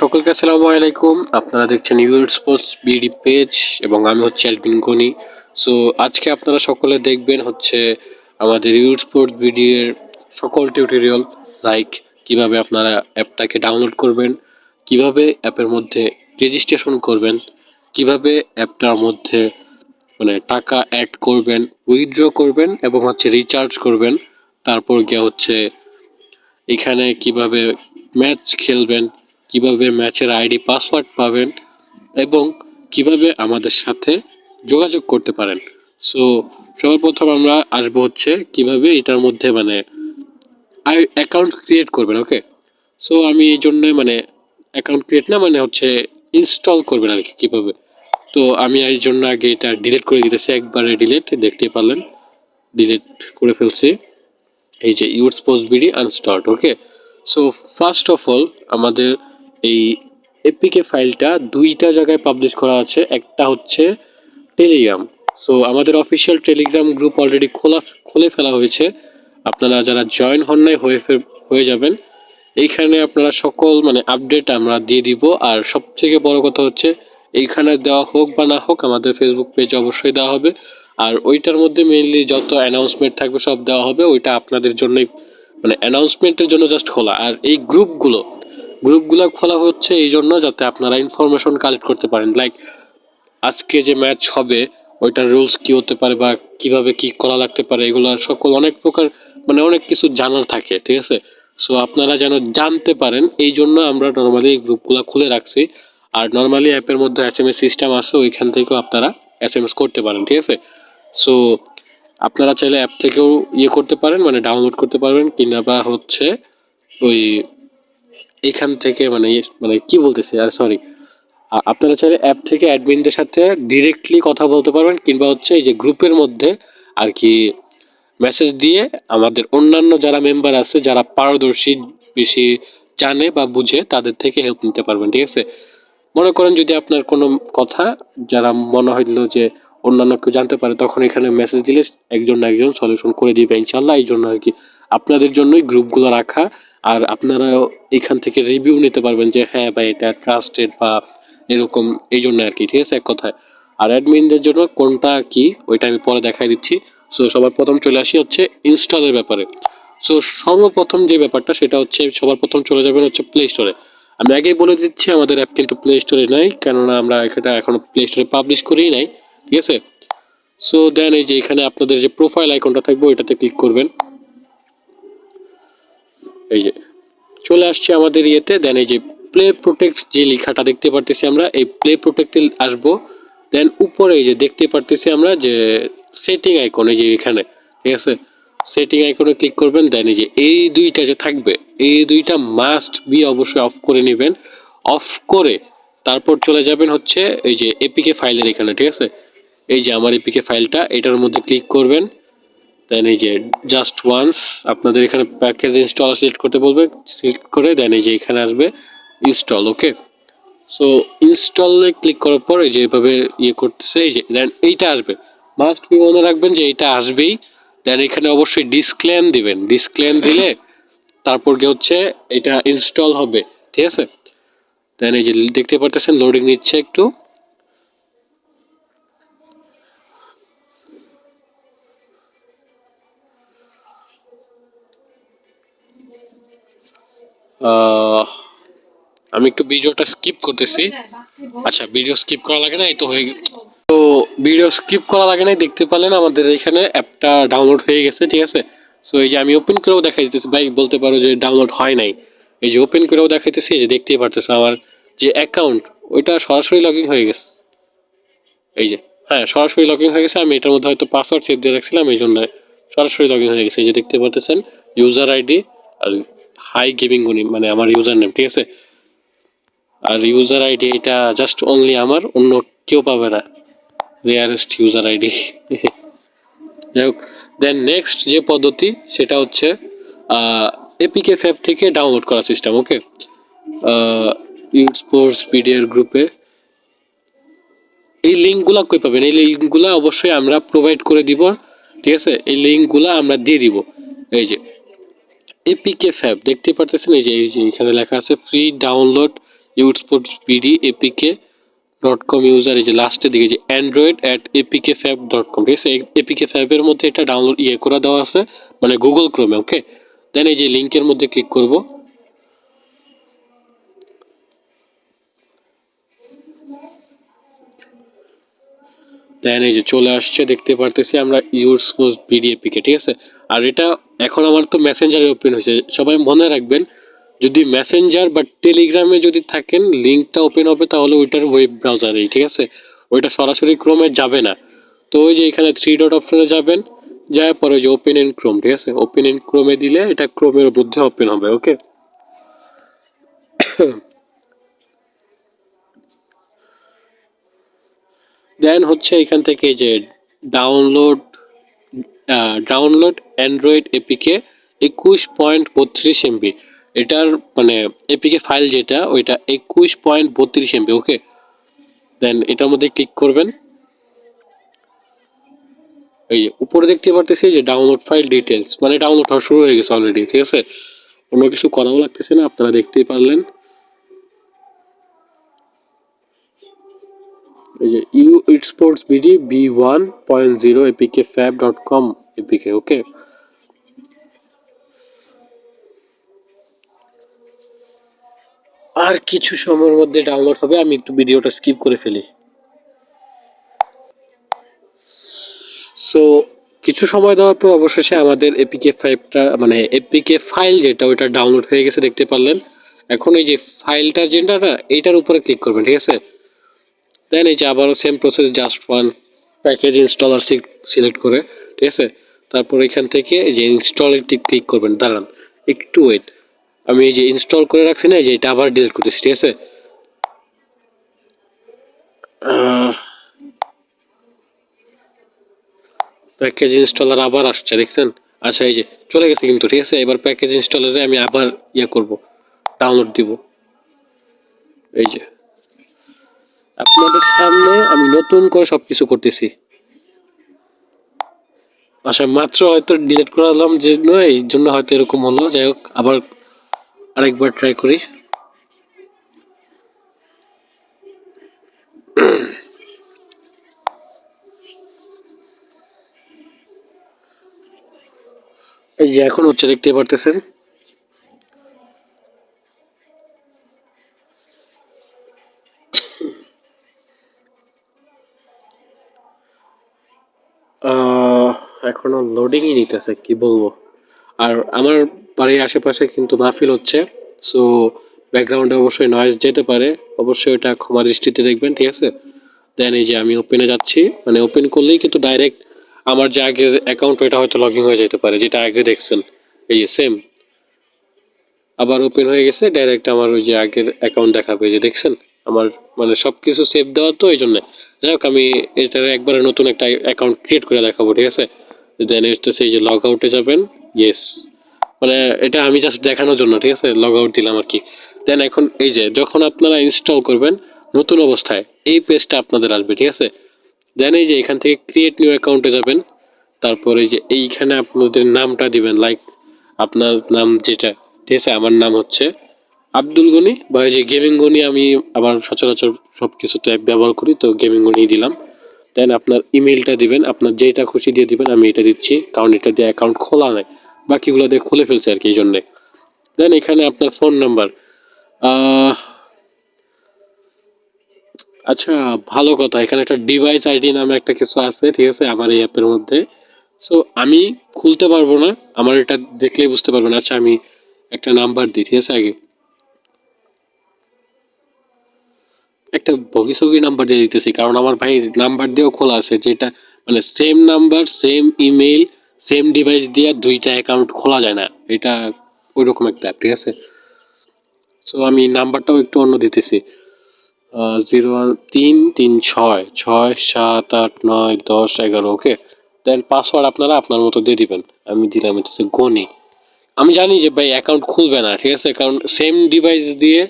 সকলকে আসসালামু আলাইকুম। আপনারা দেখছেন ইউর স্পোর্টস বিডি পেজ এবং আমি হচ্ছে অ্যালভিন গনি। আজকে আপনারা সকলে দেখবেন হচ্ছে আমাদের ইউর স্পোর্টস বিডি এর সকল টিউটোরিয়াল, লাইক কিভাবে আপনারা অ্যাপটাকে ডাউনলোড করবেন, কিভাবে অ্যাপের মধ্যে রেজিস্ট্রেশন করবেন, কিভাবে অ্যাপটার মধ্যে মানে টাকা অ্যাড করবেন, উইথড্র করবেন এবং হচ্ছে রিচার্জ করবেন। তারপর গিয়ে হচ্ছে এখানে কিভাবে ম্যাচ খেলবেন, কিভাবে ম্যাচের আইডি পাসওয়ার্ড পাবেন এবং কিভাবে আমাদের সাথে যোগাযোগ করতে পারেন। সো সবার প্রথম আমরা আসবো হচ্ছে কিভাবে এটার মধ্যে মানে অ্যাকাউন্ট ক্রিয়েট করবেন। ওকে, আমি এই জন্য মানে অ্যাকাউন্ট ক্রিয়েট না মানে হচ্ছে ইনস্টল করবেন আর কি কিভাবে। তো আমি এই জন্য আগে এটা ডিলিট করে দিতেছি, একবারে ডিলিট, দেখতে পারলেন ডিলিট করে ফেলছি। এই যে your post BD uninstalled. Okay, so first of all আমাদের এই এপিকে ফাইলটা দুইটা জায়গায় পাবলিশ করা আছে। একটা হচ্ছে টেলিগ্রাম। আমাদের অফিসিয়াল টেলিগ্রাম গ্রুপ অলরেডি খুলে ফেলা হয়েছে। আপনারা যারা জয়েন হন নাই হয়ে যাবেন। এইখানে আপনারা সকল মানে আপডেট আমরা দিয়ে দিব। আর সবথেকে বড় কথা হচ্ছে এইখানে দেওয়া হোক বা না হোক আমাদের ফেসবুক পেজে অবশ্যই দেওয়া হবে। আর ওইটার মধ্যে মেইনলি যত অ্যানাউন্সমেন্ট থাকবে সব দেওয়া হবে। ওইটা আপনাদের জন্যই মানে অ্যানাউন্সমেন্টের জন্য জাস্ট খোলা। আর এই গ্রুপগুলো খোলা হচ্ছে এই জন্য যাতে আপনারা ইনফরমেশন কালেক্ট করতে পারেন, লাইক আজকে যে ম্যাচ হবে ওইটার রুলস কি হতে পারে বা কিভাবে কি করা লাগতে পারে, এগুলো সকল অনেক প্রকার মানে অনেক কিছু জানার থাকে, ঠিক আছে। আপনারা যেন জানতে পারেন এই জন্য আমরা নর্মালি এই গ্রুপগুলো খুলে রাখছি। আর নর্মালি অ্যাপের মধ্যে এসএমএস সিস্টেম আছে, ওইখান থেকেও আপনারা এসএমএস করতে পারেন, ঠিক আছে। সো আপনারা চাইলে অ্যাপ থেকেও করতে পারেন, মানে ডাউনলোড করতে পারবেন কিনা বা হচ্ছে ওই এখান থেকে মানে মানে কি বলতেছি আর সরি, আপনারা চাইলে অ্যাপ থেকে অ্যাডমিনদের সাথে ডিরেক্টলি কথা বলতে পারবেন কিংবা হচ্ছে এই যে গ্রুপের মধ্যে আর কি মেসেজ দিয়ে আমাদের অন্যান্য যারা মেম্বার আছে যারা পারদর্শী, বেশি জানে বা বুঝে তাদের থেকে হেল্প নিতে পারবেন, ঠিক আছে। মনে করেন যদি আপনার কোনো কথা যারা মনে হইলো যে অন্যান্য কেউ জানতে পারে, তখন এখানে মেসেজ দিলে একজন না একজন সলিউশন করে দিবে ইনশাল্লাহ। এই জন্য আর কি আপনাদের জন্যই গ্রুপগুলো রাখা। আর আপনারা এখান থেকে রিভিউ নিতে পারবেন যে হ্যাঁ ভাই এটা ট্রাস্টেড বা এরকম, এই জন্য আর কি, ঠিক আছে এক কথায়। আর অ্যাডমিনদের জন্য কোনটা কি ওইটা আমি পরে দেখাই দিচ্ছি। সবার প্রথম চলে আসি হচ্ছে ইনস্টলের ব্যাপারে। সর্বপ্রথম যে ব্যাপারটা সেটা হচ্ছে সবার প্রথম চলে যাবেন হচ্ছে প্লে স্টোরে। আমি আগেই বলে দিচ্ছি আমাদের অ্যাপ কিন্তু প্লে স্টোরে নাই, কেননা আমরা এটা এখনো প্লে স্টোরে পাবলিশ করেই নাই, ঠিক আছে। দেন এই যে এখানে আপনাদের যে প্রোফাইল আইকনটা থাকবে ওইটাতে ক্লিক করবেন। এই যে চলে আসছে আমাদের ইয়েতে। দেন এই যে প্লে প্রোটেক্ট যে লেখাটা দেখতে পারতেছি আমরা, এই প্লে প্রোটেক্টে আসবো। দেন উপরে এই যে দেখতে পারতেছি আমরা যে সেটিং আইকন, এই যে এখানে, ঠিক আছে, সেটিং আইকনে ক্লিক করবেন। দেন এই যে এই দুইটা যে থাকবে এই দুইটা মাস্ট বি অবশ্যই অফ করে নেবেন। অফ করে তারপর চলে যাবেন হচ্ছে এই যে এপিকে ফাইলের এখানে, ঠিক আছে। এই যে আমার এপিকে ফাইলটা, এটার মধ্যে ক্লিক করবেন। দেন এই যে জাস্ট ওয়ান্স আপনাদের এখানে প্যাকেজ ইনস্টল সিলেক্ট করতে বলবে, সিলেক্ট করে দেন এই যে এখানে আসবে ইনস্টল। ওকে, ইনস্টলে ক্লিক করার পর এই যে এভাবে করতেছে, এই যে দেন এইটা আসবে। মাস্ট বি মনে রাখবেন যে এইটা আসবেই। দেন এখানে অবশ্যই ডিসক্লেম দিবেন, ডিসক্লেম দিলে তারপর কি হচ্ছে এটা ইনস্টল হবে, ঠিক আছে। দেন এই যে দেখতে পারতেছেন লোডিং নিচ্ছে একটু। আমি একটু ভিডিওটা স্কিপ করতেছি। আচ্ছা, ভিডিও স্কিপ করা লাগে না, এই তো হয়ে গেছে। তো ভিডিও স্কিপ করা লাগে না, দেখতে পেলেন আমাদের এখানে অ্যাপটা ডাউনলোড হয়ে গেছে, ঠিক আছে। এই যে আমি ওপেন করেও দেখাই দিতেছি, ভাই বলতে পারো যে ডাউনলোড হয় নাই। এই যে ওপেন করেও দেখাইতেছি, এই যে দেখতেই পারতেছো আমার যে অ্যাকাউন্ট ওইটা সরাসরি লগ ইন হয়ে গেছে। এই যে হ্যাঁ, সরাসরি লগ ইন হয়ে গেছে। আমি এটার মধ্যে হয়তো পাসওয়ার্ড সেভ দিয়ে রাখছিলাম, এই জন্য সরাসরি লগ ইন হয়ে গেছে। এই যে দেখতে পারতেছেন ইউজার আইডি আর হাই গেমিং গুনি মানে আমার ইউজার নেম, ঠিক আছে। আর ইউজার আইডি এটা জাস্ট অনলি আমার, অন্য কেউ পাবে না, রেয়ারেস্ট ইউজার আইডি। যাই হোক, দেন নেক্সট যে পদ্ধতি সেটা হচ্ছে এপিকে ফ্যাব থেকে ডাউনলোড করা সিস্টেম। ওকে, স্পোর্টস পিডিএর গ্রুপে এই লিঙ্কগুলো কই পাবেন, এই লিঙ্কগুলো অবশ্যই আমরা প্রোভাইড করে দিব, ঠিক আছে। এই লিঙ্কগুলো আমরা দিয়ে দিব। এই যে এপিকে ফ্যাব দেখতে পারতেছেন, এই যে এখানে লেখা আছে ফ্রি ডাউনলোড ইউডস্পোর্টস বিডি এপিকে .com ইউজার, এই যে লাস্টের দিকে যে android@apkfab.com, ঠিক আছে? এপিকে ফ্যাবের মধ্যে এটা ডাউনলোড করে দেওয়া আছে, মানে গুগল ক্রোমে। ওকে, দেন এই যে লিঙ্কের মধ্যে ক্লিক করব। দেন এই যে চলে আসছে, দেখতে পারতেছি আমরা ইউডস্পোর্টস বিডি এপিকে, ঠিক আছে? আর এটা এখন আমার তো মেসেঞ্জারে ওপেন হয়েছে। সবাই মনে রাখবেন, যদি মেসেঞ্জার বা টেলিগ্রামে যদি থাকেন লিঙ্কটা ওপেন হবে তাহলে ওইটার ওয়েব ব্রাউজারেই, ঠিক আছে? ওইটা সরাসরি ক্রোমে যাবে না। তো ওই যে এখানে থ্রি ডট অপশনে যাবেন, যাওয়ার পরে যে ওপেন ইন ক্রোম, ঠিক আছে? ওপেন ইন ক্রোমে দিলে এটা ক্রোমের মধ্যে ওপেন হবে। ওকে, দেন হচ্ছে এখান থেকে যে download download Android APK 21.32 MB, এটার মানে এপিকে ফাইল যেটা ওইটা 21.32 MB। ওকে, দেন এটার মধ্যে ক্লিক করবেন। এই যে উপরে দেখতে পারতেছি যে ডাউনলোড ফাইল ডিটেলস, মানে ডাউনলোড হওয়া শুরু হয়ে গেছে অলরেডি, ঠিক আছে? অন্য কিছু করাও লাগতেছে না, আপনারা দেখতেই পারলেন। এই যে U sports BD B1.0 APK fab.com APK. Okay, আর কিছু সময়ের মধ্যে ডাউনলোড হবে, আমি একটু ভিডিওটা স্কিপ করে ফেলি। সো কিছু সময় দেওয়ার পর অবশেষে আমাদের এপিকে ফাইভটা, মানে এপিকে ফাইল যেটা ওইটা ডাউনলোড হয়ে গেছে, দেখতে পারলেন। এখন এই যে ফাইলটা যেটা না, এইটার উপরে ক্লিক করবেন, ঠিক আছে? দেন এই যে আবারও same process, just one package installer select করে, ঠিক আছে? তারপর এখান থেকে এই যে ইনস্টলে ক্লিক করবেন। দাঁড়ান একটু ওয়েট, আমি এই যে ইনস্টল করে রাখছি না, এই যে এটা আবার ডিলিট করতেছি, ঠিক আছে? প্যাকেজ ইনস্টলার আবার আসছে, দেখছেন? আচ্ছা, এই যে চলে গেছে কিন্তু, ঠিক আছে? এবার প্যাকেজ ইনস্টলারে আমি আবার করব, ডাউনলোড দিব। এই যে আপনাদের সামনে আমি নতুন করে সবকিছু করতেছি। আচ্ছা, মাত্র হয়তো ডিলিট করালাম যে, এই জন্য হয়তো এরকম হলো। যাই হোক, আবার আরেকবার ট্রাই করি। এই যে এখন হচ্ছে, দেখতে পারতেছেন। এখনো লোডিংই নিতেছে, কি বলবো। আর আমার বাড়ির আশেপাশে কিন্তু মাহফিল হচ্ছে, সো ব্যাকগ্রাউন্ডে অবশ্যই নয়েজ যেতে পারে, অবশ্যই ওটা ক্ষমা দৃষ্টিতে দেখবেন, ঠিক আছে? দেন এই যে আমি ওপেনে যাচ্ছি, মানে ওপেন করলেই কিন্তু ডাইরেক্ট আমার যে আগের অ্যাকাউন্ট ওইটা হয়তো লগ ইন হয়ে যেতে পারে, যেটা আগে দেখছেন। এই যে সেম আবার ওপেন হয়ে গেছে, ডাইরেক্ট আমার ওই যে আগের অ্যাকাউন্ট দেখাবে, যে দেখছেন আমার, মানে সবকিছু সেভ দেওয়া তো এই জন্য। যাই হোক, আমি এটার একবারে নতুন একটা অ্যাকাউন্ট ক্রিয়েট করে দেখাবো, ঠিক আছে? দেন হচ্ছে এই যে লগ আউটে যাবেন। ইয়েস, মানে এটা আমি জাস্ট দেখানোর জন্য, ঠিক আছে? লগ আউট দিলাম আর কি। দেন এখন এই যে যখন আপনারা ইনস্টল করবেন নতুন অবস্থায় এই পেজটা আপনাদের আসবে, ঠিক আছে? দেন এই যে এখান থেকে ক্রিয়েট নিউ অ্যাকাউন্টে যাবেন। তারপরে এই যে এইখানে আপনাদের নামটা দিবেন, লাইক আপনার নাম যেটা, ঠিক আছে? আমার নাম হচ্ছে আব্দুল গনি, বা এই যে গেমিং গনি, আমি আমার সচরাচর সব কিছুতে ব্যবহার করি, তো গেমিং গনি দিলাম। দেন আপনার ইমেলটা দিবেন, আপনার যেটা খুশি দিয়ে দিবেন, আমি এটা দিচ্ছি কারণ এটা দিয়ে অ্যাকাউন্ট খোলা নাই, বাকিগুলো দিয়ে খুলে ফেলছে আর কি, এই জন্যে। দেন এখানে আপনার ফোন নাম্বার, আচ্ছা ভালো কথা, এখানে একটা ডিভাইস আইডি নামে একটা কিছু আছে, ঠিক আছে, আমার এই অ্যাপের মধ্যে। সো আমি খুলতে পারবো না, আমার এটা দেখলেই বুঝতে পারবেন। আচ্ছা, আমি একটা নাম্বার দিই, ঠিক আছে? আগে একটা বগিসগি নাম্বার দিয়ে দিতেছি, কারণ আমার ভাই নাম্বার দিয়েও খোলা আছে, যেটা মানে same number same email same device দিয়ে দুইটা অ্যাকাউন্ট খোলা যায় না, এটা ওইরকম একটা অ্যাপ, ঠিক আছে? সো আমি নাম্বারটাও একটু অন্য দিতেছি, 0133667891। ওকে, দেন পাসওয়ার্ড আপনারা আপনার মতো দিয়ে দিবেন। আমি দিলাম হচ্ছে গনি। আমি জানি যে ভাই অ্যাকাউন্ট খুলবে না, ঠিক আছে? কারণ সেম ডিভাইস দিয়ে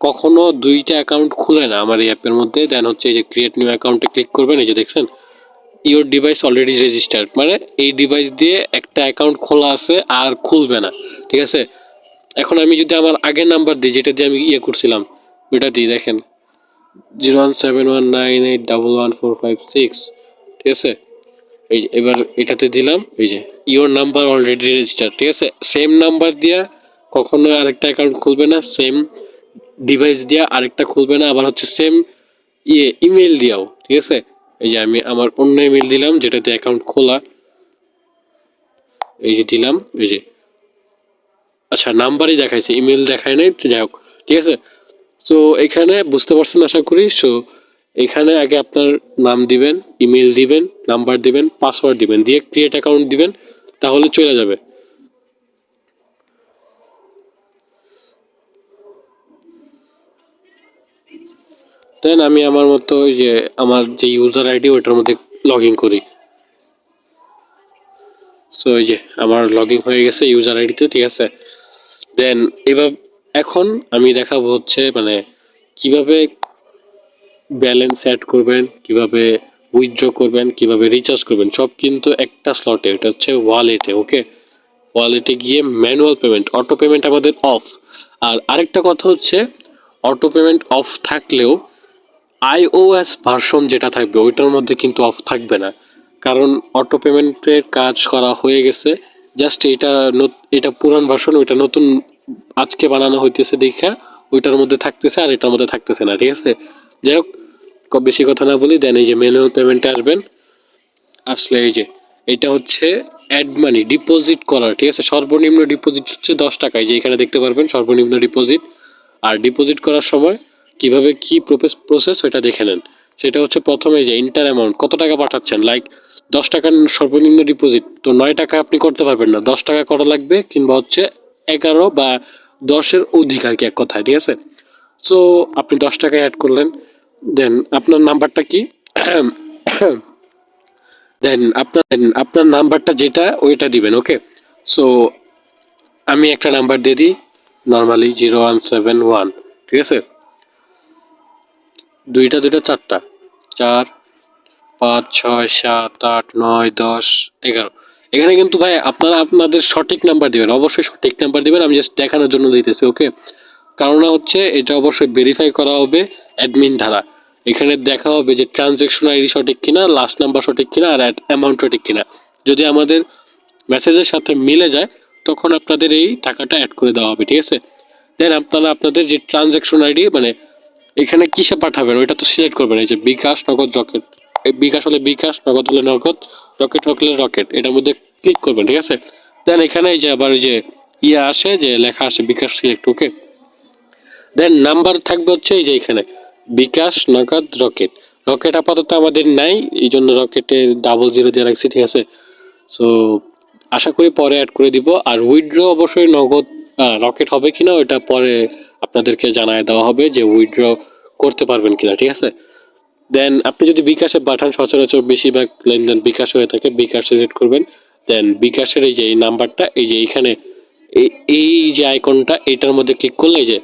কখনো দুইটা অ্যাকাউন্ট খুলে না আমার এই অ্যাপের মধ্যে। দেন হচ্ছে এই যে ক্রিয়েট নিউ অ্যাকাউন্টে ক্লিক করবেন, এই যে দেখছেন ইওর ডিভাইস অলরেডি রেজিস্টার্ড, মানে এই ডিভাইস দিয়ে একটা অ্যাকাউন্ট খোলা আছে আর খুলবে না, ঠিক আছে। এখন আমি যদি আমার আগের নাম্বার দিই, যেটা দিয়ে আমি করছিলাম, ওইটা দিই, দেখেন 01719811456, ঠিক আছে। এই যে এবার এটাতে দিলাম, এই যে ইওর নাম্বার অলরেডি রেজিস্টার, ঠিক আছে। সেম নাম্বার দিয়া কখনো আরেকটা অ্যাকাউন্ট খুলবে না, সেম ডিভাইস দিয়া আরেকটা খুলবে না, আবার হচ্ছে সেম ইমেল দিয়াও, ঠিক আছে। এই যে আমি আমার অন্য ইমেল দিলাম যেটাতে অ্যাকাউন্ট খোলা, এই যে দিলাম, এই যে আচ্ছা নাম্বারই দেখাইছে, ইমেল দেখায় নাই, তো যাই হোক, ঠিক আছে। সো এখানে বুঝতে পারছেন আশা করি। সো এখানে আগে আপনার নাম দিবেন, ইমেল দিবেন, নাম্বার দিবেন, পাসওয়ার্ড দিবেন, দিয়ে ক্রিয়েট অ্যাকাউন্ট দিবেন, তাহলে চলে যাবে। দেন আমি আমার মতো ওই যে আমার যে ইউজার আইডি ওইটার মধ্যে লগ ইন করি। সো এই যে আমার লগ ইন হয়ে গেছে ইউজার আইডিতে, ঠিক আছে। দেন এবার এখন আমি দেখাবো হচ্ছে মানে কিভাবে ব্যালেন্স অ্যাড করবেন, কিভাবে উইথড্র করবেন, কিভাবে রিচার্জ করবেন, সব কিন্তু একটা স্লটে, এটা হচ্ছে ওয়ালেটে, ওকে। ওয়ালেটে গিয়ে ম্যানুয়াল পেমেন্ট, অটো পেমেন্ট আমাদের অফ। আর আরেকটা কথা হচ্ছে, অটো পেমেন্ট অফ থাকলেও আইওএস ভার্সন যেটা থাকবে ওইটার মধ্যে কিন্তু অফ থাকবে না, কারণ অটো পেমেন্টের কাজ করা হয়ে গেছে। জাস্ট এটা পুরান ভার্সন, ওইটা নতুন আজকে বানানো হইতেছে দেখা ওইটার মধ্যে থাকতেছে আর এটার মধ্যে থাকতেছে না, ঠিক আছে। যাই হোক, বেশি কথা না বলি, দেন এই যে ম্যানুয়াল পেমেন্টে আসবেন। আসলে এই যে এটা হচ্ছে অ্যাড মানি ডিপোজিট করার, ঠিক আছে। সর্বনিম্ন ডিপোজিট হচ্ছে 10 টাকা, এই যে এখানে দেখতে পারবেন সর্বনিম্ন ডিপোজিট। আর ডিপোজিট করার সময় কিভাবে কি প্রসেস ওটা দেখে নেন। সেটা হচ্ছে প্রথমে যে ইন্টার অ্যামাউন্ট কত টাকা পাঠাচ্ছেন, লাইক 10 টাকার সর্বনিম্ন ডিপোজিট, তো 9 টাকা আপনি করতে পারবেন না, 10 টাকা করা লাগবে, কিংবা হচ্ছে 11 বা 10-এর অধিক আর কি, এক কথায়, ঠিক আছে। সো আপনি 10 টাকা অ্যাড করলেন, দেন আপনার নাম্বারটা কি, দেন আপনার নাম্বারটা যেটা ওইটা দিবেন, ওকে। সো আমি একটা নাম্বার দিয়ে দিই, নর্মালি 0171, ঠিক আছে। দুইটা দুইটা চারটা, 4 5 6 7 8 9 10 11। এখানে কিন্তু ভাই আপনারা আপনাদের সঠিক নাম্বার দিবেন, অবশ্যই সঠিক নাম্বার দিবেন, আমি জাস্ট দেখানোর জন্য দিতেছি, ওকে। কারণ হচ্ছে এটা অবশ্যই ভেরিফাই করা হবে অ্যাডমিন দ্বারা। এখানে দেখা হবে যে ট্রানজেকশন আইডি সঠিক কিনা, লাস্ট নাম্বার সঠিক কিনা, আর অ্যামাউন্ট সঠিক কিনা। যদি আমাদের মেসেজের সাথে মিলে যায় তখন আপনাদের এই টাকাটা অ্যাড করে দেওয়া হবে, ঠিক আছে। দেন আপনারা আপনাদের যে ট্রানজ্যাকশন আইডি মানে এখানে কিসে পাঠাবেন ওইটা তো সিলেক্ট করবেন, এই যে বিকাশ, নগদ, রকেট। এই বিকাশ হলে বিকাশ, নগদ হলে নগদ, রকেট হলে রকেট, এটার মধ্যে ক্লিক করবেন, ঠিক আছে। দেন এখানে এই যে আবার এই যে আসে, যে লেখা আসে বিকাশ সিলেক্ট, ওকে। দেন নাম্বার থাকবে হচ্ছে এই যে এখানে বিকাশ, নগদ, রকেট। রকেট আপাতত আমাদের নাই, এই জন্য রকেটের 00 দিয়ে রাখছি, ঠিক আছে। সো আশা করি পরে অ্যাড করে দিব। আর উইথড্র অবশ্যই নগদ রকেট হবে কিনা ওটা পরে আপনাদেরকে জানায় দেওয়া হবে যে উইথড্র করতে পারবেন কিনা, ঠিক আছে। দেন আপনি যদি বিকাশে পাঠান, সচরাচর বেশিরভাগ লেনদেন বিকাশ হয়ে থাকে, বিকাশ সিলেক্ট করবেন। দেন বিকাশের এই যে এই নাম্বারটা, এই যে এইখানে এই যে আইকনটা, এটার মধ্যে ক্লিক করলে এই যে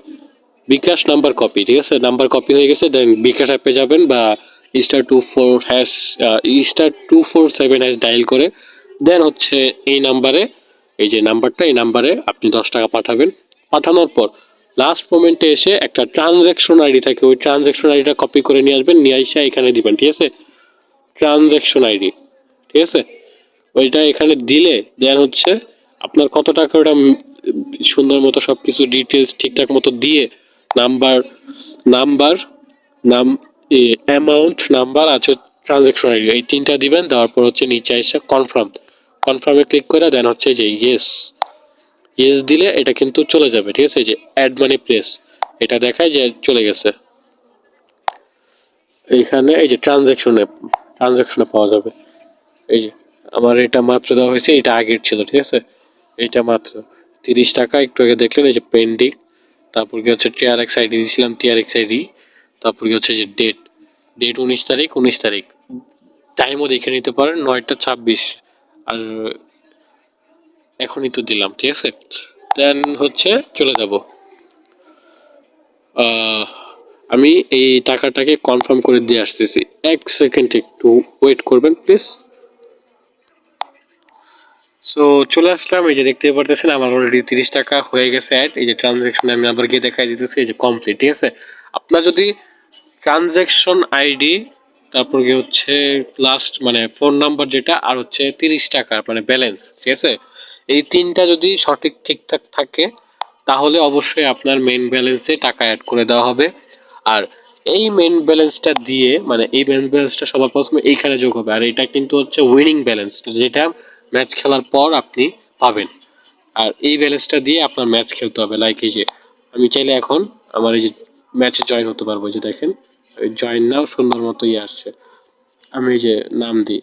বিকাশ নাম্বার কপি, ঠিক আছে, নাম্বার কপি হয়ে গেছে। দেন বিকাশ অ্যাপে যাবেন বা *24# *247# ডায়াল করে দেন হচ্ছে এই নাম্বারে, এই যে নাম্বারটা, এই নাম্বারে আপনি 10 টাকা পাঠাবেন। পাঠানোর পর লাস্ট মোমেন্টে এসে একটা ট্রানজ্যাকশন আইডি থাকে, ওই ট্রানজ্যাকশন আইডিটা কপি করে নিয়ে আসবেন, নিয়ে এসে এখানে দিবেন, ঠিক আছে। ট্রানজ্যাকশন আইডি, ঠিক আছে, ওইটা এখানে দিলে দেন হচ্ছে আপনার কত টাকা ওটা সুন্দর মতো সবকিছু ডিটেলস ঠিকঠাক মতো দিয়ে নাম্বার নাম্বার নাম অ্যামাউন্ট, নাম্বার আছে, ট্রানজ্যাকশন আইডি, এই তিনটা দিবেন। দেওয়ার পর হচ্ছে নিচে এসে কনফার্ম, কনফার্মে ক্লিক করে দেন হচ্ছে যে ইয়েস, ইয়েস দিলে এটা কিন্তু চলে যাবে, ঠিক আছে। যে অ্যাড মানি প্লেস, এটা দেখায় যে চলে গেছে। এইখানে এই যে ট্রানজ্যাকশনে পাওয়া যাবে, এই যে আমার এটা মাত্র দেওয়া হয়েছে, এটা আগের ছিল, ঠিক আছে। এটা মাত্র 30 টাকা, একটু আগে দেখলেন এই যে পেন্ডিং। তারপর কি হচ্ছে টিআরএক্স আইডি দিয়েছিলাম, টিআরএক্স আইডি। তারপর কি হচ্ছে যে ডেট, ডেট 19 তারিখ, 19 তারিখ। টাইমও দেখে নিতে পারেন, 9টা 26। আর এখনই তো দিলাম, ঠিক আছে। দেন হচ্ছে চলে যাব, আমি এই টাকাটাকে কনফার্ম করে দিয়ে আসতেছি, 1 সেকেন্ড একটু ওয়েট করবেন প্লিজ। সো চলে আসলাম, এই যে দেখতে পারতেছেন আমার অলরেডি 30 টাকা হয়ে গেছে অ্যাড। এই যে ট্রানজ্যাকশন আমি আবার গিয়ে দেখাই দিতেছি, এই যে কমপ্লিট, ঠিক আছে। আপনার যদি ট্রানজ্যাকশন আইডি, তারপর কি হচ্ছে লাস্ট মানে ফোন নাম্বার যেটা, আর হচ্ছে 30 টাকা মানে ব্যালেন্স, ঠিক আছে, এই তিনটা যদি সঠিক ঠিকঠাক থাকে তাহলে অবশ্যই আপনার মেইন ব্যালেন্সে টাকা অ্যাড করে দেওয়া হবে। আর এই মেইন ব্যালেন্সটা দিয়ে মানে এই মেইন ব্যালেন্সটা সবার প্রথমে এইখানে যোগ হবে, আর এটা কিন্তু হচ্ছে উইনিং ব্যালেন্স, যেটা ম্যাচ খেলার পর আপনি পাবেন। আর এই ব্যালেন্সটা দিয়ে আপনার ম্যাচ খেলতে হবে। লাইক এই যে আমি চাইলে এখন আমার এই যে ম্যাচে জয়েন হতে পারবো, যে দেখেন জয়েন নাও সুন্দর মতো ইয়ে আসছে। আমি এই যে নাম দিই,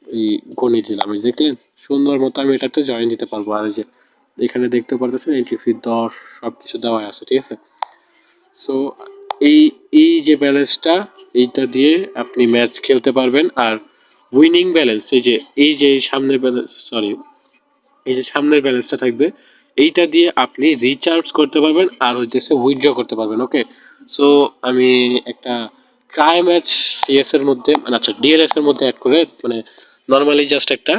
এই গণিত দিলাম, এই দেখলেন সুন্দর মতো আমি এটাতে জয়েন দিতে পারবো। আর এই যে এখানে দেখতে পারতেছেন এন্ট্রি ফি 10 সবকিছু দেওয়া আছে, ঠিক আছে। সো এই এই যে ব্যালেন্সটা, এইটা দিয়ে আপনি ম্যাচ খেলতে পারবেন। আর উইনিং ব্যালেন্স, এই যে সামনের ব্যালেন্স, সরি, এই যে সামনের ব্যালেন্সটা থাকবে, এইটা দিয়ে আপনি রিচার্জ করতে পারবেন আর হইতেছে উইথড্র করতে পারবেন। ওকে, সো আমি একটা ট্রাই ম্যাচ সিএস এর মধ্যে মানে আচ্ছা ডিএলএস এর মধ্যে অ্যাড করে মানে নর্মালি জাস্ট একটা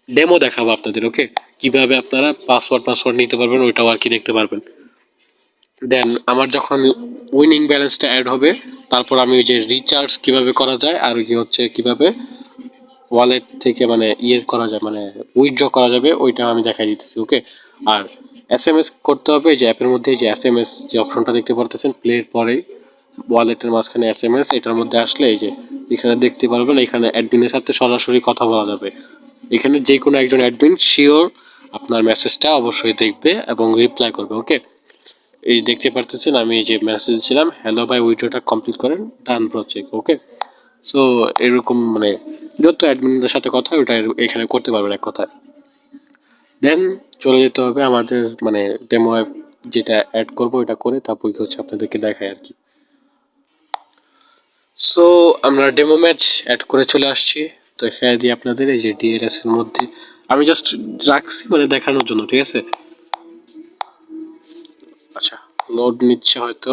ডেমো দেখাবো আপনাদের। ওকে, কিভাবে আপনারা পাসওয়ার্ড নিতে পারবেন ওইটাও আর কি দেখতে পারবেন। দেন আমার যখন উইনিং ব্যালেন্সটা অ্যাড হবে, তারপর আমি ওই যে রিচার্জ কিভাবে করা যায় আর কি হচ্ছে কিভাবে ওয়ালেট থেকে মানে ইয়ে করা যায় মানে উইথড্র করা যাবে ওইটা আমি দেখাই দিতেছি। ওকে, আর এসএমএস করতে হবে, যে অ্যাপের মধ্যে যে এসএমএস যে অপশনটা দেখতে পারতেছেন প্লের পরে ওয়ালেটের মাঝখানে এসএমএস, এটার মধ্যে আসলে এই যে এখানে দেখতে পারবেন, এখানে অ্যাডমিনের সাথে সরাসরি কথা বলা যাবে। এখানে যে কোনো একজন অ্যাডমিন শিওর আপনার মেসেজটা অবশ্যই দেখবে এবং রিপ্লাই করবে। ওকে, এই দেখতে পারতেছেন আমি এই যে মেসেজ ছিলাম, হ্যালো ভাই উইথড্রটা কমপ্লিট করেন, ডান প্রজেক্ট। ওকে, সো এরকম মানে যত অ্যাডমিনদের সাথে কথা ওটা এখানে করতে পারবেন এক কথায়। দেন চলে যেতে হবে আমাদের মানে ডেমো অ্যাপ যেটা অ্যাড করবো ওটা করে, তারপর কি হচ্ছে আপনাদেরকে দেখাই আর কি। সো আমরা ডেমো ম্যাচ অ্যাড করে চলে আসছি। তো এখানে দিয়ে আপনাদের এই যে ডিএলএস এর মধ্যে আমি জাস্ট রাখছি মানে দেখানোর জন্য, ঠিক আছে। আচ্ছা, লোড নিচ্ছে হয়তো,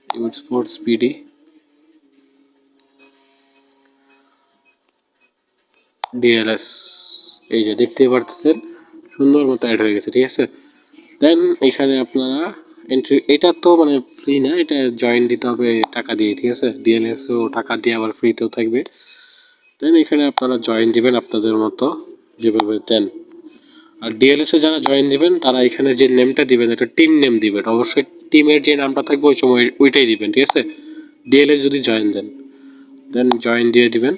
ইউজ স্পোর্টস বিডি, ডিএলএস, এই যে দেখতেই পারতেছেন সুন্দর মতো অ্যাড হয়ে গেছে, ঠিক আছে। দেন এখানে আপনারা এন্ট্রি, এটা তো মানে ফ্রি না, এটা জয়েন দিতে হবে টাকা দিয়ে, ঠিক আছে। ডিএলএস ও টাকা দিয়ে আবার ফ্রিতেও থাকবে। দেন এখানে আপনারা জয়েন দিবেন আপনাদের মতো যেভাবে দেন। আর ডিএলএস এ যারা জয়েন দিবেন তারা এখানে যে নেমটা দিবেন এটা টিম নেম দিবেন, অবশ্যই টিমের যে নামটা থাকবে ওই সময় ওইটাই দিবেন, ঠিক আছে। ডিএলএস যদি জয়েন দেন, দেন জয়েন দিয়ে দিবেন,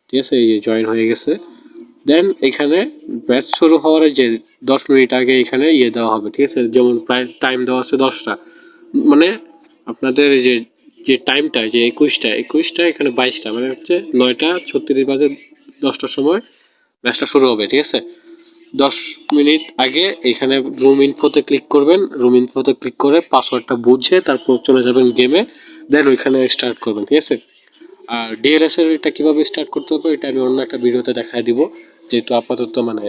ঠিক আছে। এই যে জয়েন হয়ে গেছে। দেন এখানে ম্যাচ শুরু হওয়ার যে 10 মিনিট আগে এখানে ইয়ে দেওয়া হবে, ঠিক আছে। যেমন প্রায় টাইম দেওয়া আছে 10টা, মানে আপনাদের এই যে যে টাইমটা যে 21টা এখানে 22টা মানে হচ্ছে 9টা 36 বাজে 10টার সময় ম্যাচটা শুরু হবে, ঠিক আছে। 10 মিনিট আগে এখানে রুম ইনফোতে ক্লিক করবেন, রুম ইনফোতে ক্লিক করে পাসওয়ার্ডটা বুঝে তারপর চলে যাবেন গেমে, দেন ওইখানে স্টার্ট করবেন, ঠিক আছে। আর ডিএলএস এর এটা কিভাবে স্টার্ট করতে হবে এটা আমি অন্য একটা ভিডিওতে দেখাই দিব, যেহেতু আপাতত মানে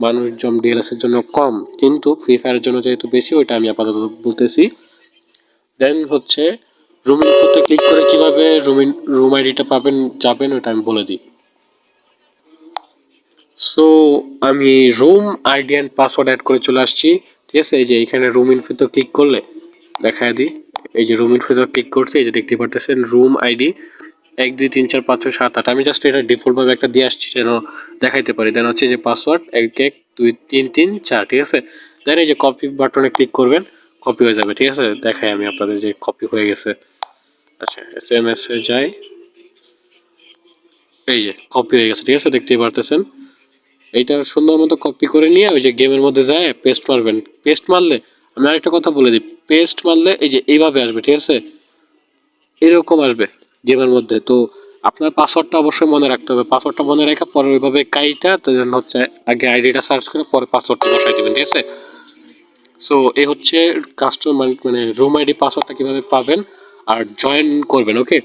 মানুষজন ডিএলএস এর জন্য কম কিন্তু ফ্রি ফায়ারের জন্য যেহেতু বেশি, ওইটা আমি আপাতত বলতেছি। দেন হচ্ছে রুম ইনফোতে ক্লিক করে কিভাবে রুম আইডিটা পাবেন যাবেন ওটা আমি বলে দিই। সো আমি room ID and password add করে চলে আসছি, ঠিক আছে। এই যে এখানে রুম ইনফোতে ক্লিক করলে দেখায় দিই, এই যে রুম ইনফোতে ক্লিক করছে, এই যে দেখতে পারতেছেন রুম আইডি 1 2 3 4 5 6 7 8, আমি জাস্ট এটা ডিফল্ট ভাবে একটা দিয়ে আসছি যেন দেখাইতে পারি। দেন হচ্ছে যে পাসওয়ার্ড 1 1 2 3 3 4, ঠিক আছে। দেন এই যে কপি বাটনে ক্লিক করবেন, কপি হয়ে যাবে, ঠিক আছে। দেখাই আমি আপনাদের যে কপি হয়ে গেছে। আচ্ছা এসএমএস এ যাই, এই যে কপি হয়ে গেছে, ঠিক আছে, দেখতেই পারতেছেন। এইটা সুন্দর মতো কপি করে নিয়ে ওই যে গেমের মধ্যে যায় পেস্ট মারবেন। পেস্ট মারলে আমি আরেকটা কথা বলে দিই, পেস্ট মারলে এই যে এইভাবে আসবে, ঠিক আছে, এরকম আসবে গেমের মধ্যে। তো আপনার পাসওয়ার্ডটা অবশ্যই মনে রাখতে হবে, পাসওয়ার্ডটা মনে রেখে পরে ওইভাবে কাইটা তো হচ্ছে আগে আইডিটা সার্চ করে পরে পাসওয়ার্ডটা বসাই দিবেন, ঠিক আছে। সো এই হচ্ছে কাস্টমার মানে রুম আইডি পাসওয়ার্ডটা কিভাবে পাবেন আর জয়েন করবেন। ওকে,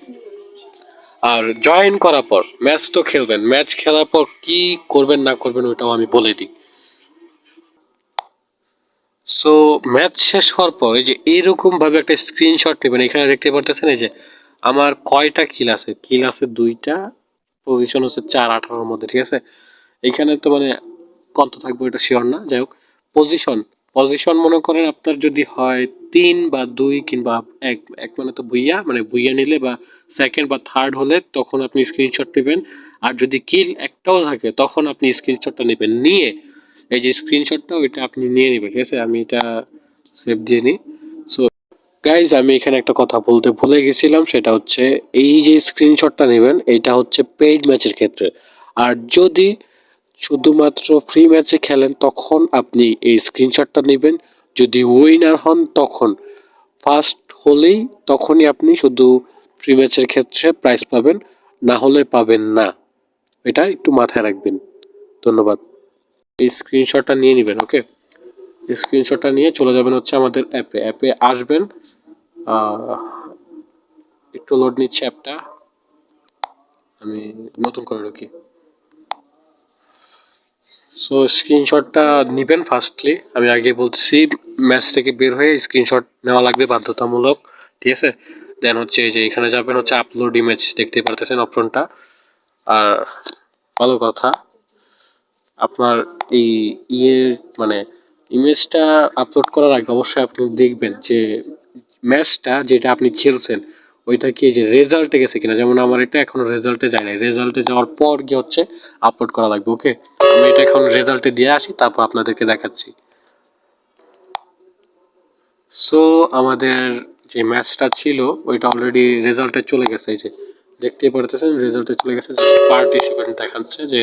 আর জয়েন করার পর ম্যাচ তো খেলবেন, ম্যাচ খেলার পর কি করবেন না করবেন ওইটাও আমি বলে দিই। সো ম্যাচ শেষ হওয়ার পর এই যে এইরকম ভাবে একটা স্ক্রিনশট নেবেন। এখানে দেখতে পারতেছেন এই যে আমার কয়টা কিল আছে 2টা, পজিশন হচ্ছে 4-18 মধ্যে, ঠিক আছে। এইখানে তো মানে কত থাকবে এটা শিওর না, যাই হোক। পজিশন পজিশন মনে করেন আপনার যদি হয় 3 বা 2 কিংবা এক এক মানে তো ভুইয়া, মানে ভুইয়া নিলে বা সেকেন্ড বা থার্ড হলে তখন আপনি স্ক্রিনশট নেবেন। আর যদি কিল একটাও থাকে তখন আপনি স্ক্রিনশটটা নেবেন, নিয়ে এই যে স্ক্রিনশটটা ওইটা আপনি নিয়ে নেবেন, ঠিক আছে। আমি এটা সেভ দিয়ে নিই। সো গাইজ, আমি এখানে একটা কথা বলতে ভুলে গেছিলাম, সেটা হচ্ছে এই যে স্ক্রিনশটটা নেবেন এটা হচ্ছে পেইড ম্যাচের ক্ষেত্রে। আর যদি শুধুমাত্র ফ্রি ম্যাচে খেলেন তখন আপনি এই স্ক্রিনশটটা নেবেন। যদি উইনার হন তখন ফার্স্ট হলেই তখনই আপনি শুধু ফ্রি ম্যাচের ক্ষেত্রে প্রাইজ পাবেন, না হলে পাবেন না। এটা একটু মাথায় রাখবেন। ধন্যবাদ। এই স্ক্রিনশটটা নিয়ে নেবেন, ওকে। স্ক্রিনশটটা নিয়ে চলে যাবেন হচ্ছে আমাদের অ্যাপে আসবেন। আহ, একটু লোড নিচ্ছে অ্যাপটা, আমি নতুন করে রাখি। সো স্ক্রিনশটটা নিবেন ফার্স্টলি, আমি আগে বলতেছি ম্যাচ থেকে বের হয়ে স্ক্রিনশট নেওয়া লাগবে বাধ্যতামূলক, ঠিক আছে। দেন হচ্ছে এই যে এখানে যাবেন হচ্ছে আপলোড ইমেজ, দেখতে পারতেছেন অপশনটা। আর ভালো কথা, আপনার এই ইয়ের মানে ইমেজটা আপলোড করার আগে অবশ্যই আপনি দেখবেন যে ম্যাচটা যেটা আপনি খেলছেন ওইটা কি যে রেজাল্টে গেছে কিনা। যেমন আমার এটা এখনো রেজাল্টে যায় নাই, রেজাল্টে যাওয়ার পর গিয়ে হচ্ছে আপলোড করা লাগবে, ওকে। আমি এটা এখন রেজাল্টে দিয়ে আসি, তারপর আপনাদেরকে দেখাচ্ছি। সো আমাদের যে ম্যাচটা ছিল ওইটা অলরেডি রেজাল্টে চলে গেছে, এই যে দেখতেই পারতেছেন রেজাল্টে চলে গেছে, জাস্ট পার্টিসিপেন্ট দেখাচ্ছে যে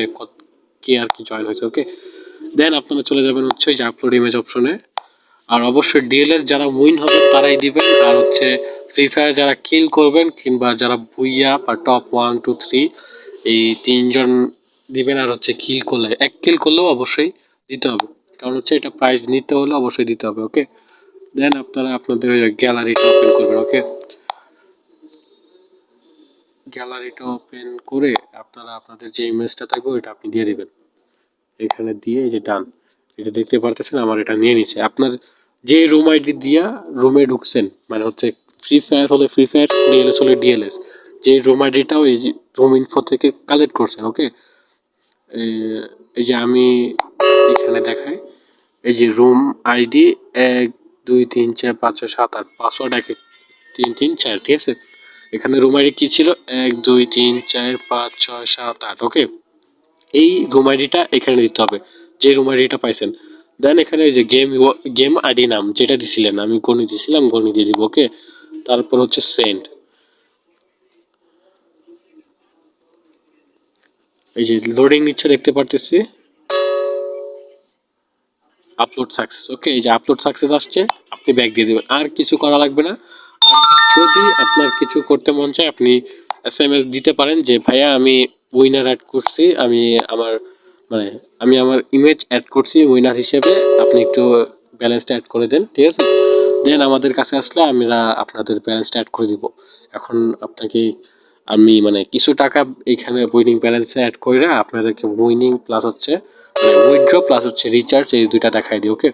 কে আর কি জয়েন হয়েছে, ওকে। দেন আপনারা চলে যাবেন হচ্ছে ওই যে আপলোড ইমেজ অপশনে। আর অবশ্যই ডিএলএস যারা উইন হবে তারাই দিবেন। আর হচ্ছে ফ্রি ফায়ার যারা কিল করবেন কিংবা যারা ভুইয়া বা টপ 1 2 3 এই 3জন দিবেন। আর হচ্ছে কিল করলে, এক কিল করলেও অবশ্যই দিতে হবে, কারণ হচ্ছে এটা প্রাইজ নিতে হলে অবশ্যই দিতে হবে, ওকে। দেন আপনারা আপনাদের গ্যালারিটা ওপেন করবেন, ওকে। গ্যালারিটা ওপেন করে আপনারা আপনাদের যে ইমেজটা থাকবে ওইটা আপনি দিয়ে দিবেন। এখানে দিয়ে এই যে ডান, এটা দেখতে পারতেছেন আমার এটা নিয়ে নিছে। আপনার যে রুম আইডি দিয়া রুমে ঢুকছেন, মানে হচ্ছে ফ্রি ফায়ার হলে ফ্রি ফায়ার, ডিএলএস হলে ডিএলএস, যে রুম আইডিটা ওই রুম ইনফো থেকে কালেক্ট করছেন, ওকে। এই যে আমি এখানে দেখাই, এই যে রুম আইডি 1 2 3 4 5 6 7 8, পাসওয়ার্ড 1 1 3 3 4, ঠিক আছে। এখানে রুম আইডি কি ছিল, 1 2 3 4 5 6 7 8, ওকে। এই রুম আইডিটা এখানে দিতে হবে, যে রুম আইডিটা পাইছেন। দেন এখানে এই যে গেম আইডি নাম যেটা দিছিলেন, আমি গণি দিছিলাম, গণি দিয়ে দিব, ওকে। তারপর হচ্ছে সেন্ড, এই যে লোডিং নিচ্ছে দেখতে পারতেছি, আপলোড সাকসেস, ওকে। এই যে আপলোড সাকসেস আসছে, আপনি ব্যাক দিয়ে দেবেন, আর কিছু করা লাগবে না। আর যদি আপনার কিছু করতে মন চায় আপনি এসএমএস দিতে পারেন যে ভাইয়া আমি উইনার অ্যাড করছি, আমার মানে আমি আমার ইমেজ অ্যাড করছি উইনার হিসেবে, আপনি একটু ব্যালেন্সটা অ্যাড করে দেন, ঠিক আছে। দেন আমাদের কাছে আসলে আমরা আপনাদের ব্যালেন্সটা অ্যাড করে দিব। এখন আপনাকে আমি মানে কিছু টাকা এখানে উইনিং ব্যালেন্সে অ্যাড করে আপনাদেরকে উইনিং প্লাস হচ্ছে উইথড্র প্লাস হচ্ছে রিচার্জ, এই দুইটা দেখাই দিই, ওকে।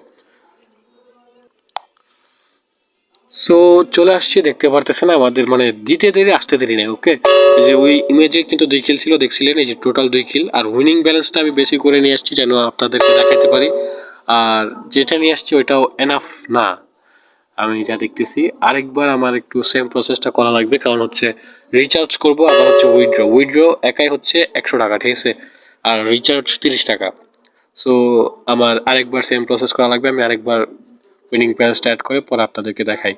সো চলে আসছে, দেখতে পারতেছেন আমাদের মানে দিতে দেরি আসতে দেরি নেই, ওকে। এই যে ওই ইমেজে কিন্তু 2 কিল ছিল দেখছিলেন, এই যে টোটাল 2 কিল। আর উইনিং ব্যালেন্সটা আমি বেশি করে নিয়ে আসছি যেন আপনাদেরকে দেখাতে পারি। আর যেটা নিয়ে আসছি ওইটাও এনাফ না, আমি যা দেখতেছি আরেকবার আমার একটু সেম প্রসেসটা করা লাগবে, কারণ হচ্ছে রিচার্জ করব আবার হচ্ছে উইথড্র, উইথড্র একাই হচ্ছে 100 টাকা, ঠিক আছে। আর রিচার্জ 30 টাকা। সো আমার আরেকবার সেম প্রসেস করা লাগবে, আমি আরেকবার উইনিং ব্যালেন্সটা অ্যাড করে পরে আপনাদেরকে দেখাই।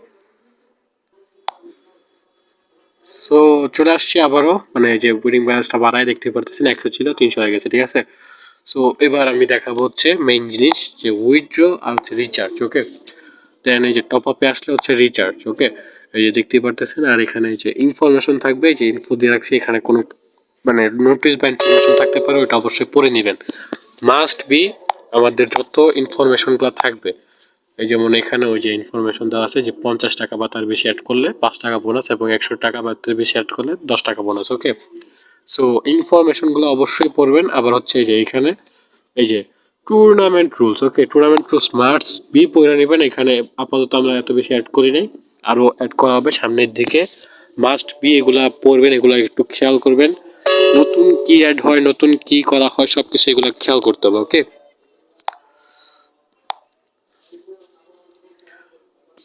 সো চলে আসছি আবারও, মানে যে উইনিং ব্যালেন্সটা বাড়ায় দেখতে পারতেছেন, 100 ছিল 300 হয়ে গেছে, ঠিক আছে। সো এবার আমি দেখাবো হচ্ছে মেইন জিনিস, যে উইথড্র আর হচ্ছে রিচার্জ, ওকে। দেন এই যে টপ আপে আসলে হচ্ছে রিচার্জ, ওকে। এই যে দেখতেই পারতেছেন, আর এখানে যে ইনফরমেশন থাকবে, যে ইনফো দিয়ে রাখছি, এখানে কোনো মানে নোটিশ বা ইনফরমেশন থাকতে পারে, ওটা অবশ্যই পড়ে নেবেন। মাস্ট বি আমাদের যত ইনফরমেশনগুলো থাকবে, এই যেমন এখানে ওই যে ইনফরমেশন দেওয়া আছে যে 50 টাকা বা তার বেশি অ্যাড করলে 5 টাকা বোনাস, এবং 100 টাকা বা তার বেশি অ্যাড করলে 10 টাকা বোনাস, ওকে। সো ইনফরমেশনগুলো অবশ্যই পড়বেন। আবার হচ্ছে এই যে এখানে এই যে tournament rules, okay, tournament rules must be পড়ে নেবেন। এখানে আপাতত আমরা এত বেশি অ্যাড করি নাই, আরো অ্যাড করা হবে সামনের দিকে। মাস্ট বি এগুলা পড়বেন, এগুলা একটু খেয়াল করবেন। নতুন কি অ্যাড হয়, নতুন কি করা হয়, সবকিছু এগুলা খেয়াল করতে হবে। ওকে,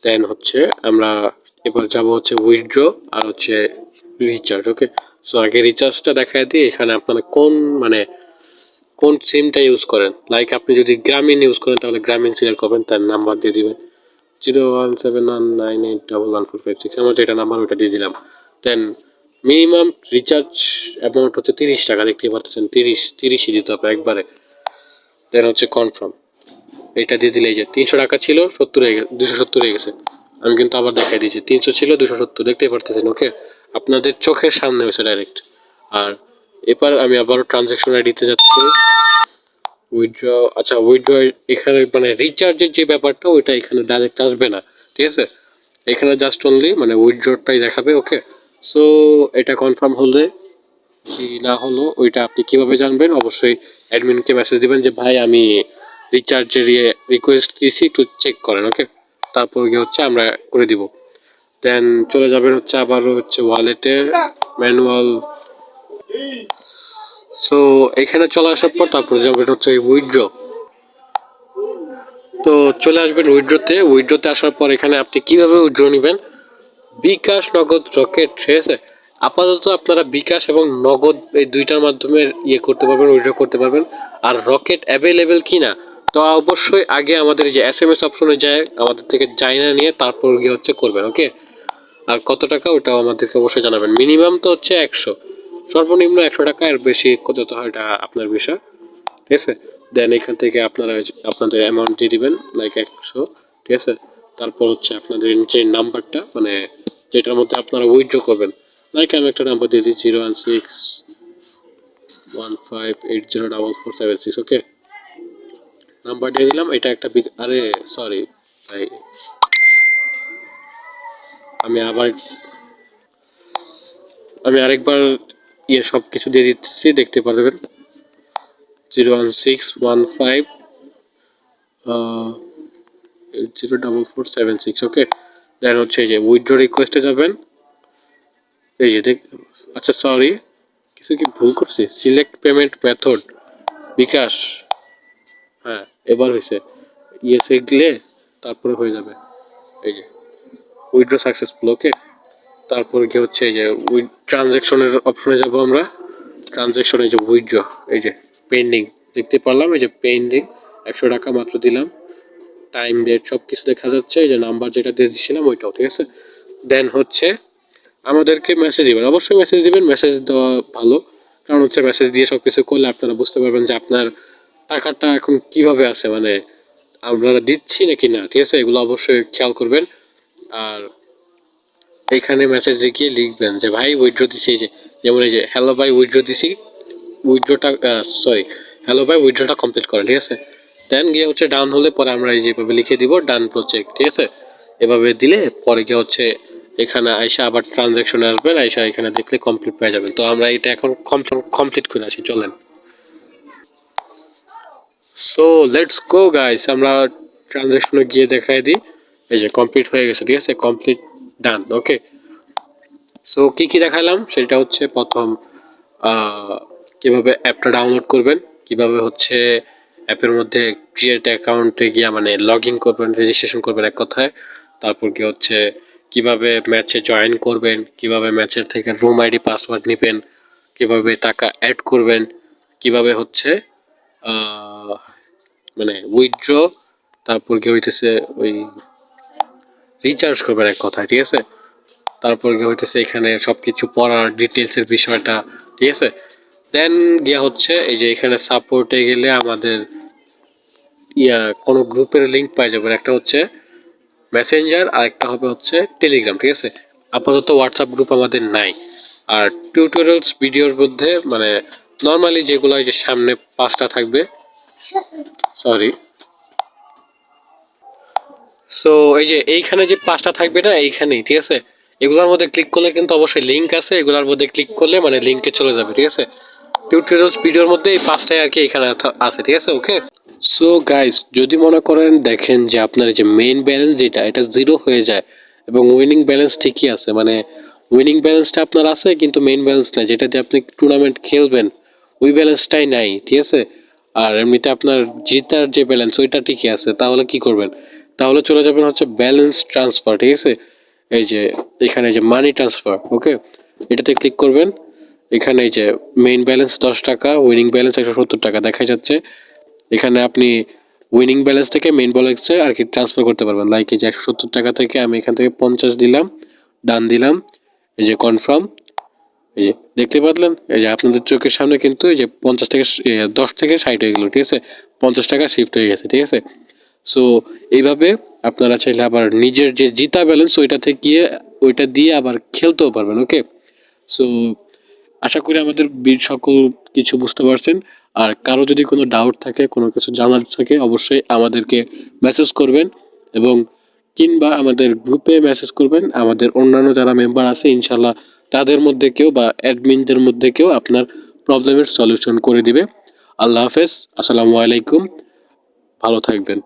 দেন হচ্ছে আমরা এবার যাব হচ্ছে উইথড্র আর হচ্ছে রিচার্জ। ওকে, সো আগে রিচার্জটা দেখায় দিই। এখানে আপনারা মানে কোন সিমটা ইউজ করেন। লাইক আপনি যদি গ্রামীণ ইউজ করেন তাহলে গ্রামীণ সিলেক্ট করবেন, তার নাম্বার দিয়ে দিবেন 01719811456, আমার যেটা নাম্বার ওইটা দিয়ে দিলাম। দেন মিনিমাম রিচার্জ অ্যামাউন্ট হচ্ছে 30 টাকা, দেখতে পাচ্ছেন 30ই দিতে হবে একবারে। দেন হচ্ছে কনফার্ম, এটা দিয়ে দিলে এই যে 300 টাকা ছিল 70 হয়ে গেছে, 270 হয়ে গেছে। আমি কিন্তু আবার দেখাই দিয়েছি 300 ছিল 270, দেখতে পারতেছেন। ওকে, আপনাদের চোখের সামনে হয়েছে ডাইরেক্ট। আর এবার আমি আবারও ট্রানজ্যাকশন আইডিতে যাচ্ছি, উইথড্র। আচ্ছা, উইথড্র এখানে মানে রিচার্জের যে ব্যাপারটা ওইটা এখানে ডাইরেক্ট আসবে না, ঠিক আছে। এখানে জাস্ট অনলি মানে উইথড্রটাই দেখাবে। ওকে, সো এটা কনফার্ম হলে কি না হলো ওইটা আপনি কিভাবে জানবেন? অবশ্যই অ্যাডমিনকে মেসেজ দিবেন যে ভাই আমি রিচার্জের রিকোয়েস্ট দিয়েছি, একটু চেক করেন। ওকে, তারপর গিয়ে হচ্ছে আমরা করে দিব। দেন চলে যাবেন হচ্ছে আবারও হচ্ছে ওয়ালেটে, ম্যানুয়াল। সো এখানে চলে আসার পর তারপরে যাবেন হচ্ছে উইথড্র। তো চলে আসবেন উইথড্রতে। উইথড্রতে আসার পর এখানে আপনি কিভাবে উইথড্র নেবেন, বিকাশ, নগদ, রকেট, ঠিক আছে। আপাতত আপনারা বিকাশ এবং নগদ এই দুইটার মাধ্যমে করতে পারবেন, উইথড্র করতে পারবেন। আর রকেট অ্যাভেলেবেল কিনা তো অবশ্যই আগে আমাদের যে এসএমএস অপশনে যায়, আমাদের থেকে না নিয়ে তারপর গিয়ে হচ্ছে করবেন। ওকে, আর কত টাকা ওটাও আমাদেরকে অবশ্যই জানাবেন। মিনিমাম তো হচ্ছে 100, সর্বনিম্ন 100 টাকা, এর বেশি কত হয় এটা আপনার বিষয়, ঠিক আছে। দেন এখান থেকে আপনারা আপনাদের অ্যামাউন্ট দিয়ে দিবেন, লাইক 100, ঠিক আছে। তারপর হচ্ছে আপনাদের যে নাম্বারটা মানে যেটার মধ্যে আপনারা উইথড্র করবেন, লাইক আমি একটা নাম্বার দিয়ে দিই 01615804476। ওকে, নাম্বার দিয়ে দিলাম। এটা একটা আরে সরি ভাই, আমি আবার আমি আরেকবার সব কিছু দিয়ে দিচ্ছি, দেখতে পারবেন 01615 804476। ওকে, দেন হচ্ছে এই যে উইথড্র রিকোয়েস্টে যাবেন। এই যে আচ্ছা সরি, কিছু কি ভুল করছি? সিলেক্ট পেমেন্ট মেথড, বিকাশ, হ্যাঁ এবার হয়েছে। ইয়েসে দিলে তারপরে হয়ে যাবে। এই যে উইথড্র সাকসেসফুল। ওকে, তারপরে কি হচ্ছে এই যে ট্রানজ্যাকশনের অপশনে যাব আমরা। ট্রানজ্যাকশনে যে উইথড্র, এই যে পেন্ডিং দেখতে পারলাম, এই যে পেন্ডিং 100 টাকা মাত্র দিলাম। টাইম ডেট সব কিছু দেখা যাচ্ছে, এই যে নাম্বার যেটা দিয়ে দিচ্ছিলাম ওইটাও, ঠিক আছে। দেন হচ্ছে আমাদেরকে মেসেজ দিবেন, অবশ্যই মেসেজ দিবেন। মেসেজ দেওয়া ভালো, কারণ হচ্ছে মেসেজ দিয়ে সব কিছু করলে আপনারা বুঝতে পারবেন যে আপনার টাকাটা এখন কিভাবে আছে, মানে আমরা দিচ্ছি নাকি না, ঠিক আছে। এগুলো অবশ্যই খেয়াল করবেন। আর এখানে মেসেজে গিয়ে লিখবেন যে ভাই উইথড্র দিছি, এই যে যেমন এই যে হ্যালো ভাই উইথড্র দিছি, উইথড্রটা সরি হ্যালো ভাই উইথড্রটা কমপ্লিট করেন, ঠিক আছে। দেন গিয়ে হচ্ছে ডান হলে পরে আমরা এই যেভাবে লিখে দিব ডান প্রজেক্ট, ঠিক আছে। এভাবে দিলে পরে গিয়ে হচ্ছে এখানে আইসা আবার ট্রানজ্যাকশনে আসবেন, আইসা এখানে দেখলে কমপ্লিট পেয়ে যাবেন। তো আমরা এটা এখন কমপ্লিট করে আসি, চলেন। সো লেটস গো গাইস, আমরা ট্রানজ্যাকশনে গিয়ে দেখাই দিই। এই যে কমপ্লিট হয়ে গেছে, ঠিক আছে, কমপ্লিট, ডান। ওকে, সো কি কি দেখালাম সেটা হচ্ছে প্রথম কিভাবে অ্যাপটা ডাউনলোড করবেন, কিভাবে হচ্ছে অ্যাপের মধ্যে ক্রিয়েট অ্যাকাউন্টে গিয়ে মানে লগ ইন করবেন, রেজিস্ট্রেশন করবেন এক কথায়। তারপর কি হচ্ছে কিভাবে ম্যাচে জয়েন করবেন, কিভাবে ম্যাচের থেকে রুম আইডি পাসওয়ার্ড নেবেন, কিভাবে টাকা অ্যাড করবেন, কিভাবে হচ্ছে মানে উইথড্র, তারপর কি হইতেছে ওই রিচার্জ করবেন এক কথায়, ঠিক আছে। তারপর গিয়ে হইতেছে এখানে সবকিছু পড়ার ডিটেলস এর বিষয়টা, ঠিক আছে। দেন গিয়া হচ্ছে এই যে এখানে সাপোর্টে গেলে আমাদের কোনো গ্রুপের লিংক পাই যাবেন। একটা হচ্ছে মেসেঞ্জার আর একটা হবে হচ্ছে টেলিগ্রাম, ঠিক আছে। আপাতত হোয়াটসঅ্যাপ গ্রুপ আমাদের নাই। আর টিউটোরিয়ালস ভিডিওর মধ্যে মানে নর্মালি যেগুলো এই যে সামনে 5টা থাকবে, সরি। সো এই যে এইখানে যে 5টা থাকবে না এইখানেই, ঠিক আছে। এগুলোর মধ্যে ক্লিক করলে কিন্তু অবশ্যই লিংক আছে, এগুলোর মধ্যে ক্লিক করলে মানে লিংকে চলে যাবে, ঠিক আছে। টিউটোরিয়ালস ভিডিওর মধ্যে এই 5টাই আর কি এখানে আছে, ঠিক আছে। ওকে, সো গাইস, যদি মনে করেন দেখেন যে আপনার যে মেইন ব্যালেন্স যেটা এটা জিরো হয়ে যায় এবং উইনিং ব্যালেন্স ঠিকই আছে, মানে উইনিং ব্যালেন্সটা আপনার আছে কিন্তু মেইন ব্যালেন্স নাই, যেটা দিয়ে আপনি টুর্নামেন্ট খেলবেন ওই ব্যালেন্সটাই নাই, ঠিক আছে। আর এমনিতে আপনার জেতার যে ব্যালেন্স ওইটা ঠিকই আছে, তাহলে কি করবেন? তাহলে চলে যাবেন হচ্ছে ব্যালেন্স ট্রান্সফার, ঠিক আছে। এই যে এখানে যে মানি ট্রান্সফার, ওকে, এটাতে ক্লিক করবেন। এখানে এই যে মেইন ব্যালেন্স 10 টাকা, উইনিং ব্যালেন্স 170 টাকা দেখা যাচ্ছে। এখানে আপনি উইনিং ব্যালেন্স থেকে মেইন ব্যালেন্সে আর কি ট্রান্সফার করতে পারবেন, লাইক এই যে 170 টাকা থেকে আমি এখান থেকে 50 দিলাম, ডান দিলাম, এই যে কনফার্ম। এই যে দেখতে পারলেন, এই যে আপনাদের চোখের সামনে কিন্তু এই যে 50 থেকে 10 থেকে 60 হয়ে গেল, ঠিক আছে। 50 টাকা শিফট হয়ে গেছে, ঠিক আছে। সো এইভাবে আপনারা চাইলে আবার নিজের যে জিতা ব্যালেন্স ওইটা থেকে গিয়ে ওইটা দিয়ে আবার খেলতেও পারবেন, ওকে। সো আশা করি আমাদের সকল কিছু বুঝতে পারছেন। আর কারো যদি কোনো ডাউট থাকে, কোনো কিছু জানার থাকে, অবশ্যই আমাদেরকে মেসেজ করবেন এবং কিংবা আমাদের গ্রুপে মেসেজ করবেন। আমাদের অন্যান্য যারা মেম্বার আছে ইনশাল্লাহ তাদের মধ্যে কেউ বা অ্যাডমিনদের মধ্যে কেউ আপনার প্রবলেমের সলিউশন করে দিবে। আল্লাহ হাফেজ, আসসালামু আলাইকুম, ভালো থাকবেন।